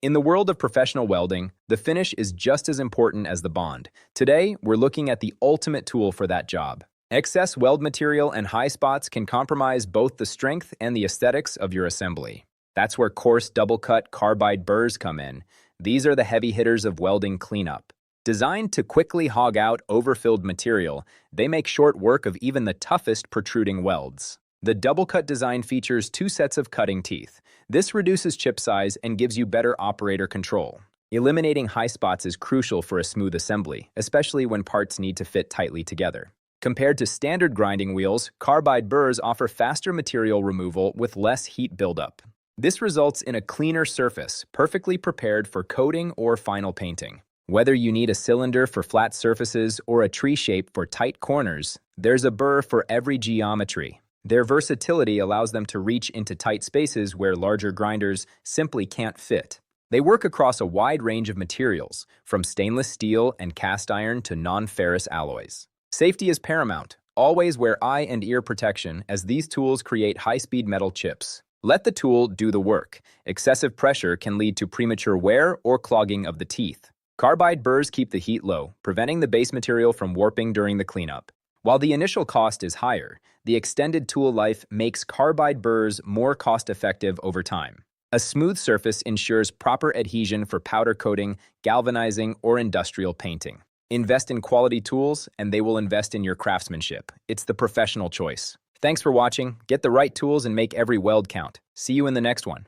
In the world of professional welding, the finish is just as important as the bond. Today, we're looking at the ultimate tool for that job. Excess weld material and high spots can compromise both the strength and the aesthetics of your assembly. That's where coarse double-cut carbide burrs come in. These are the heavy hitters of welding cleanup. Designed to quickly hog out overfilled material, they make short work of even the toughest protruding welds. The double-cut design features two sets of cutting teeth. This reduces chip size and gives you better operator control. Eliminating high spots is crucial for a smooth assembly, especially when parts need to fit tightly together. Compared to standard grinding wheels, carbide burrs offer faster material removal with less heat buildup. This results in a cleaner surface, perfectly prepared for coating or final painting. Whether you need a cylinder for flat surfaces or a tree shape for tight corners, there's a burr for every geometry. Their versatility allows them to reach into tight spaces where larger grinders simply can't fit. They work across a wide range of materials, from stainless steel and cast iron to non-ferrous alloys. Safety is paramount. Always wear eye and ear protection, as these tools create high-speed metal chips. Let the tool do the work. Excessive pressure can lead to premature wear or clogging of the teeth. Carbide burrs keep the heat low, preventing the base material from warping during the cleanup. While the initial cost is higher, the extended tool life makes carbide burrs more cost-effective over time. A smooth surface ensures proper adhesion for powder coating, galvanizing, or industrial painting. Invest in quality tools, and they will invest in your craftsmanship. It's the professional choice. Thanks for watching. Get the right tools and make every weld count. See you in the next one.